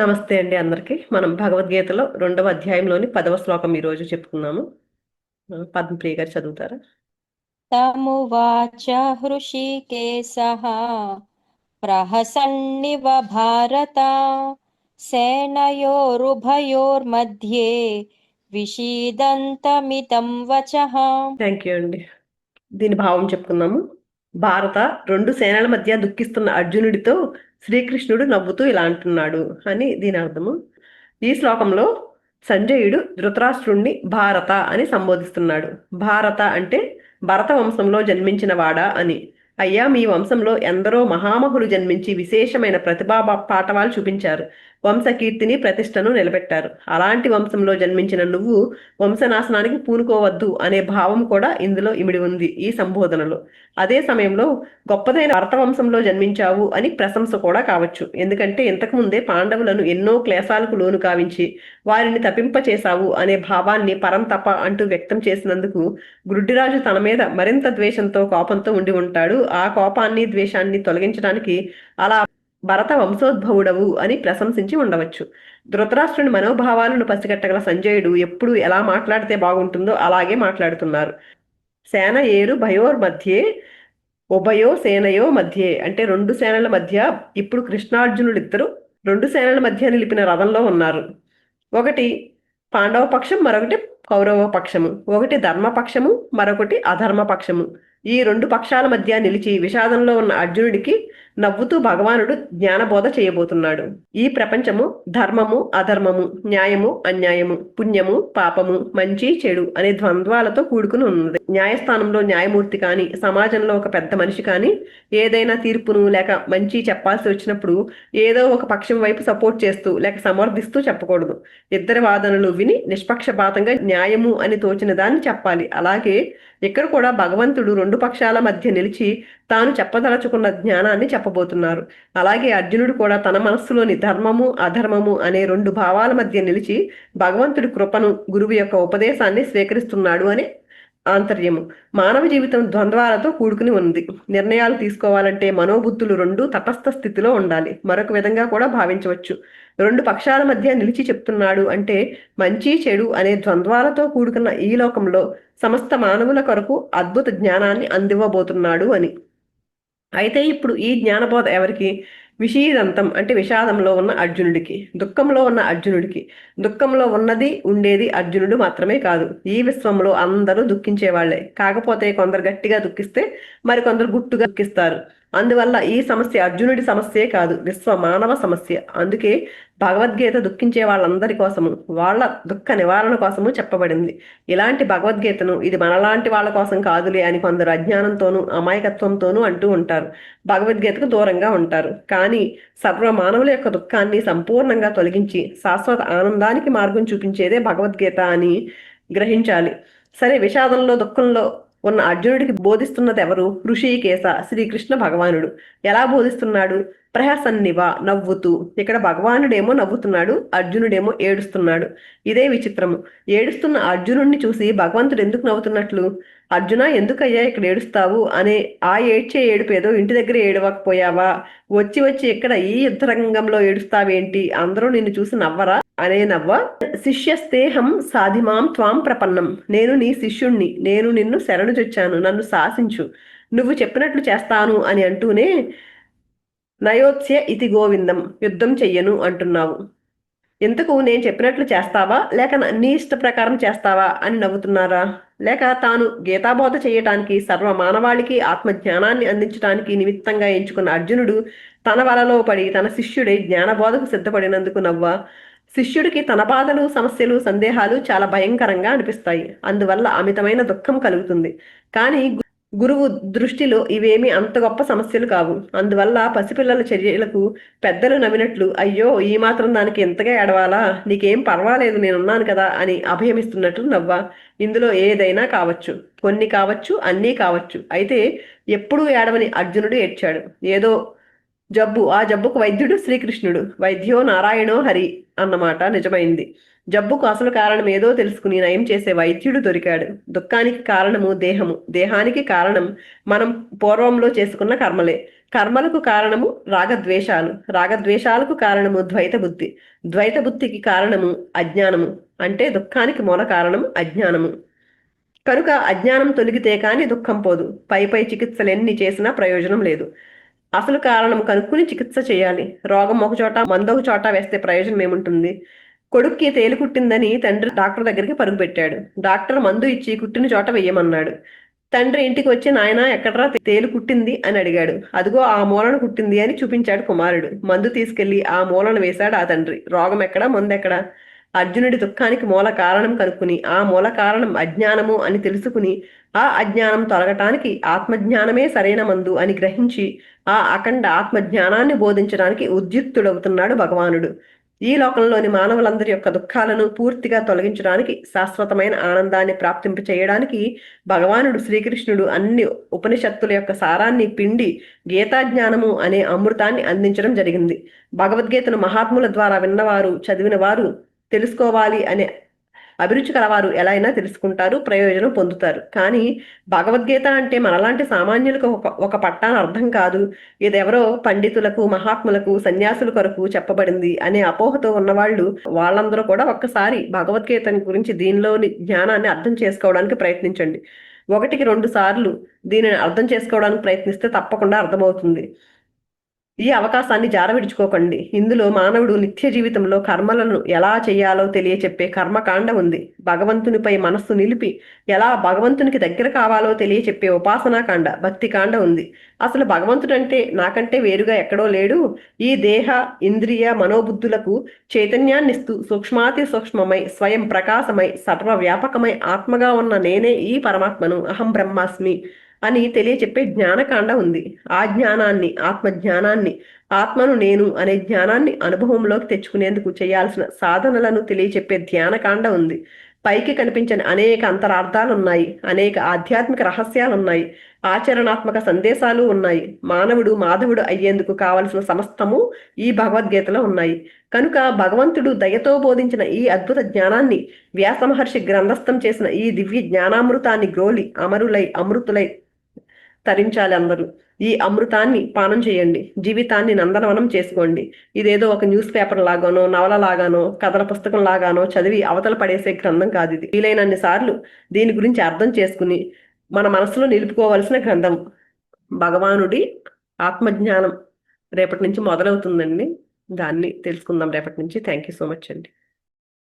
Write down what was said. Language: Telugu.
నమస్తే అండి అందరికి. మనం భగవద్గీతలో 2వ అధ్యాయంలోని 10వ శ్లోకం ఈరోజు చెప్పుకున్నాము. పద్మప్రియ గారు చదువుతారా? తమువాచ హృషీకేశః ప్రహసన్నివ భారత సేనయోరుభయోర్मध्ये విషీదంతమిదం వచః. థ్యాంక్ యూ అండి. దీని భావం చెప్పుకున్నాము. భారత, రెండు సేనల మధ్య దుఃఖిస్తున్న అర్జునుడితో శ్రీకృష్ణుడు నవ్వుతూ ఇలా అంటున్నాడు అని దీని అర్థము. ఈ శ్లోకంలో సంజయుడు ధృతరాష్ట్రుణ్ణి భారత అని సంబోధిస్తున్నాడు. భారత అంటే భరత వంశంలో జన్మించిన వాడా అని. అయ్యా, మీ వంశంలో ఎందరో మహామహులు జన్మించి విశేషమైన ప్రతిభా పాటవాలు చూపించారు. వంశకీర్తిని ప్రతిష్టను నిలబెట్టారు. అలాంటి వంశంలో జన్మించిన నువ్వు వంశనాశనానికి పూనుకోవద్దు అనే భావం కూడా ఇందులో ఇమిడి ఉంది ఈ సంబోధనలో. అదే సమయంలో గొప్పదైన భరత వంశంలో జన్మించావు అని ప్రశంస కూడా కావచ్చు. ఎందుకంటే ఇంతకుముందే పాండవులను ఎన్నో క్లేశాలకు లోను కావించి వారిని తపింపచేశావు అనే భావాన్ని పరంతప అంటూ వ్యక్తం చేసినందుకు గుడ్డిరాజు తన మీద మరింత ద్వేషంతో కోపంతో ఉండి ఉంటాడు. ఆ కోపాన్ని ద్వేషాన్ని తొలగించడానికి అలా భరత వంశోద్భవుడవు అని ప్రశంసించి ఉండవచ్చు. ధృతరాష్ట్రుని మనోభావాలను పసిగట్టగల సంజయుడు ఎప్పుడు ఎలా మాట్లాడితే బాగుంటుందో అలాగే మాట్లాడుతున్నారు. సేన ఏరు భయోర్ మధ్యే ఉభయో సేనయో మధ్యే అంటే రెండు సేనల మధ్య ఇప్పుడు కృష్ణార్జునుడిద్దరు రెండు సేనల మధ్య నిలిపిన రథంలో ఉన్నారు. ఒకటి పాండవ పక్షం, మరొకటి కౌరవ పక్షము. ఒకటి ధర్మపక్షము, మరొకటి అధర్మ పక్షము. ఈ రెండు పక్షాల మధ్య నిలిచి విషాదంలో ఉన్న అర్జునుడికి నవ్వుతూ భగవానుడు జ్ఞానబోధ చేయబోతున్నాడు. ఈ ప్రపంచము ధర్మము అధర్మము, న్యాయము అన్యాయము, పుణ్యము పాపము, మంచి చెడు అనే ద్వంద్వాలతో కూడుకుని ఉన్నది. న్యాయస్థానంలో న్యాయమూర్తి కానీ, సమాజంలో ఒక పెద్ద మనిషి కానీ ఏదైనా తీర్పును లేక మంచి చెప్పాల్సి వచ్చినప్పుడు ఏదో ఒక పక్షం వైపు సపోర్ట్ చేస్తూ లేక సమర్థిస్తూ చెప్పకూడదు. ఇద్దరి వాదనలు విని నిష్పక్షపాతంగా న్యాయము అని తోచిన దాన్ని చెప్పాలి. అలాగే ఇక్కడ కూడా భగవంతుడు రెండు పక్షాల మధ్య నిలిచి తాను చెప్పదలుచుకున్న జ్ఞానాన్ని చెప్పబోతున్నారు. అలాగే అర్జునుడు కూడా తన మనస్సులోని ధర్మము అధర్మము అనే రెండు భావాల మధ్య నిలిచి భగవంతుడి కృపను, గురువు యొక్క ఉపదేశాన్ని స్వీకరిస్తున్నాడు అని ఆంతర్యము. మానవ జీవితం ద్వంద్వాలతో కూడుకుని ఉంది. నిర్ణయాలు తీసుకోవాలంటే మనోబుద్ధులు రెండు తటస్థ స్థితిలో ఉండాలి. మరొక విధంగా కూడా భావించవచ్చు. రెండు పక్షాల మధ్య నిలిచి చెప్తున్నాడు అంటే మంచి చెడు అనే ద్వంద్వాలతో కూడుకున్న ఈ లోకంలో సమస్త మానవుల కొరకు అద్భుత జ్ఞానాన్ని అందివ్వబోతున్నాడు అని. అయితే ఇప్పుడు ఈ జ్ఞానబోధ ఎవరికి? విషీదంతం అంటే విషాదంలో ఉన్న అర్జునుడికి, దుఃఖంలో ఉన్న అర్జునుడికి. దుఃఖంలో ఉన్నది ఉండేది అర్జునుడు మాత్రమే కాదు, ఈ విశ్వంలో అందరూ దుఃఖించేవాళ్లే. కాకపోతే కొందరు గట్టిగా దుఃఖిస్తే మరికొందరు గుట్టుగా దుఃఖిస్తారు. అందువల్ల ఈ సమస్య అర్జునుడి సమస్యే కాదు, విశ్వ మానవ సమస్య. అందుకే భగవద్గీత దుఃఖించే వాళ్ళందరి కోసము, వాళ్ళ దుఃఖ నివారణ కోసము చెప్పబడింది. ఇలాంటి భగవద్గీతను ఇది మనలాంటి వాళ్ళ కోసం కాదులే అని కొందరు అజ్ఞానంతోనూ అమాయకత్వంతోనూ అంటూ ఉంటారు. భగవద్గీతకు దూరంగా ఉంటారు. కానీ సర్వ మానవుల యొక్క దుఃఖాన్ని సంపూర్ణంగా తొలగించి శాశ్వత ఆనందానికి మార్గం చూపించేదే భగవద్గీత అని గ్రహించాలి. సరే, విషాదంలో దుఃఖంలో ఉన్న అర్జునుడికి బోధిస్తున్నది ఎవరు? ఋషికేశ శ్రీకృష్ణ భగవానుడు. ఎలా బోధిస్తున్నాడు? ప్రహసన్నివ, నవ్వుతూ. ఇక్కడ భగవానుడేమో నవ్వుతున్నాడు, అర్జునుడేమో ఏడుస్తున్నాడు. ఇదే విచిత్రము. ఏడుస్తున్న అర్జునుడిని చూసి భగవంతుడు ఎందుకు నవ్వుతున్నట్లు? అర్జున, ఎందుకయ్యా ఇక్కడ ఏడుస్తావు అనే ఆ ఏడ్చే ఏడుపు ఏదో ఇంటి దగ్గర ఏడవకపోయావా? వచ్చి వచ్చి ఇక్కడ ఈ యుద్ధరంగంలో ఏడుస్తావేంటి? అందరూ నిన్ను చూసి నవ్వరా అనే నవ్వ? శిష్యస్తేహం సాధిమాం త్వాం ప్రపన్నం. నేను నీ శిష్యుణ్ణి, నేను నిన్ను శరణు చొచ్చాను, నన్ను శాసించు, నువ్వు చెప్పినట్లు చేస్తాను అని అంటూనే నయోత్స్య ఇతి గోవిందం, యుద్ధం చెయ్యను అంటున్నావు. ఇంతకు నేను చెప్పినట్లు చేస్తావా లేక నీ ఇష్ట ప్రకారం చేస్తావా అని నవ్వుతున్నారా? లేక తాను గీతాబోధ చేయటానికి, సర్వ మానవాళికి ఆత్మజ్ఞానాన్ని అందించడానికి నిమిత్తంగా ఎంచుకున్న అర్జునుడు తన వలలో పడి తన శిష్యుడై జ్ఞానబోధకు సిద్ధపడినందుకు నవ్వా? శిష్యుడికి తన బాధలు, సమస్యలు, సందేహాలు చాలా భయంకరంగా అనిపిస్తాయి. అందువల్ల అమితమైన దుఃఖం కలుగుతుంది. కానీ గురువు దృష్టిలో ఇవేమీ అంత గొప్ప సమస్యలు కావు. అందువల్ల పసిపిల్లల చర్యలకు పెద్దలు నవ్వినట్లు, అయ్యో ఈ మాత్రం దానికి ఎంతగా ఏడవాలా, నీకేం పర్వాలేదు, నేనున్నాను కదా అని అభయమిస్తున్నట్లు నవ్వా? ఇందులో ఏదైనా కావచ్చు, కొన్ని కావచ్చు, అన్నీ కావచ్చు. అయితే ఎప్పుడూ ఏడవని అర్జునుడు ఏడ్చాడు. ఏదో జబ్బు, ఆ జబ్బుకు వైద్యుడు శ్రీకృష్ణుడు. వైద్యో నారాయణో హరి అన్నమాట నిజమైంది. జబ్బుకు అసలు కారణం ఏదో తెలుసుకుని నయం చేసే వైద్యుడు దొరికాడు. దుఃఖానికి కారణము దేహము, దేహానికి కారణం మనం పూర్వంలో చేసుకున్న కర్మలే. కర్మలకు కారణము రాగద్వేషాలు, రాగద్వేషాలకు కారణము ద్వైత బుద్ధి, ద్వైత బుద్ధికి కారణము అజ్ఞానము. అంటే దుఃఖానికి మూల కారణం అజ్ఞానము. కనుక అజ్ఞానం తొలగితే కాని దుఃఖం పోదు. పై పై చికిత్సలు ఎన్ని చేసినా ప్రయోజనం లేదు. అసలు కారణం కనుక్కుని చికిత్స చేయాలి. రోగం ఒక చోట మందొక చోట వేస్తే ప్రయోజనం ఏముంటుంది? కొడుక్కి తేలు కుట్టిందని తండ్రి డాక్టర్ దగ్గరికి పరుగు పెట్టాడు. డాక్టర్ మందు ఇచ్చి కుట్టిన చోట వెయ్యమన్నాడు. తండ్రి ఇంటికి వచ్చి నాయనా ఎక్కడరా తేలు కుట్టింది అని అడిగాడు. అదిగో ఆ మూలను కుట్టింది అని చూపించాడు కుమారుడు. మందు తీసుకెళ్లి ఆ మూలను వేశాడు ఆ తండ్రి. రోగం ఎక్కడా మందెక్కడా? అర్జునుడి దుఃఖానికి మూల కారణం కనుక్కుని ఆ మూల కారణం అజ్ఞానము అని తెలుసుకుని ఆ అజ్ఞానం తొలగటానికి ఆత్మజ్ఞానమే సరైన మందు అని గ్రహించి ఆ అఖండ ఆత్మజ్ఞానాన్ని బోధించడానికి ఉద్యుక్తుడవుతున్నాడు భగవానుడు. ఈ లోకంలోని మానవులందరి యొక్క దుఃఖాలను పూర్తిగా తొలగించడానికి, శాశ్వతమైన ఆనందాన్ని ప్రాప్తింప చేయడానికి భగవానుడు శ్రీకృష్ణుడు అన్ని ఉపనిషత్తుల యొక్క సారాన్ని పిండి గీతాజ్ఞానము అనే అమృతాన్ని అందించడం జరిగింది. భగవద్గీతను మహాత్ముల ద్వారా విన్నవారు, చదివిన వారు, తెలుసుకోవాలి అనే అభిరుచి కలవారు ఎలా అయినా తెలుసుకుంటారు, ప్రయోజనం పొందుతారు. కానీ భగవద్గీత అంటే మనలాంటి సామాన్యులకు ఒక పట్టాన అర్థం కాదు, ఇదెవరో పండితులకు, మహాత్ములకు, సన్యాసుల కొరకు చెప్పబడింది అనే అపోహతో ఉన్నవాళ్ళు వాళ్ళందరూ కూడా ఒక్కసారి భగవద్గీత గురించి దీనిలోని జ్ఞానాన్ని అర్థం చేసుకోవడానికి ప్రయత్నించండి. 1-2 సార్లు దీనిని అర్థం చేసుకోవడానికి ప్రయత్నిస్తే తప్పకుండా అర్థమవుతుంది. ఈ అవకాశాన్ని జారవిడుచుకోకండి. ఇందులో మానవుడు నిత్య జీవితంలో కర్మలను ఎలా చేయాలో తెలియచెప్పే కర్మకాండ ఉంది. భగవంతునిపై మనస్సు నిలిపి ఎలా భగవంతునికి దగ్గర కావాలో తెలియచెప్పే ఉపాసనాకాండ, భక్తికాండ ఉంది. అసలు భగవంతుడంటే నాకంటే వేరుగా ఎక్కడో లేడు. ఈ దేహ, ఇంద్రియ, మనోబుద్ధులకు చైతన్యాన్నిస్తూ సూక్ష్మాతి సూక్ష్మమై, స్వయం ప్రకాశమై, సర్వవ్యాపకమై ఆత్మగా ఉన్న నేనే ఈ పరమాత్మను, అహం బ్రహ్మాస్మి అని తెలియచెప్పే జ్ఞానకాండ ఉంది. ఆ జ్ఞానాన్ని, ఆత్మజ్ఞానాన్ని, ఆత్మను నేను అనే జ్ఞానాన్ని అనుభవంలోకి తెచ్చుకునేందుకు చేయాల్సిన సాధనలను తెలియచెప్పే ధ్యానకాండ ఉంది. పైకి కనిపించని అనేక అంతరార్థాలున్నాయి, అనేక ఆధ్యాత్మిక రహస్యాలున్నాయి, ఆచరణాత్మక సందేశాలు ఉన్నాయి. మానవుడు మాధవుడు అయ్యేందుకు కావలసిన సమస్తము ఈ భగవద్గీతలో ఉన్నాయి. కనుక భగవంతుడు దయతో బోధించిన ఈ అద్భుత జ్ఞానాన్ని, వ్యాస మహర్షి గ్రంథస్థం చేసిన ఈ దివ్య జ్ఞానామృతాన్ని గ్రోలి అమరులై అమృతులై తరించాలి అందరూ. ఈ అమృతాన్ని పానం చేయండి, జీవితాన్ని నందనవనం చేసుకోండి. ఇదేదో ఒక న్యూస్ పేపర్ లాగానో, నవల లాగానో, కథల పుస్తకం లాగానో చదివి అవతల పడేసే గ్రంథం కాదు ఇది. వీలైనన్ని సార్లు దీని గురించి అర్థం చేసుకుని మన మనసులో నిలుపుకోవలసిన గ్రంథం. భగవానుడి ఆత్మజ్ఞానం రేపటి నుంచి మొదలవుతుందండి. దాన్ని తెలుసుకుందాం రేపటి నుంచి. థ్యాంక్ యూ సో మచ్ అండి.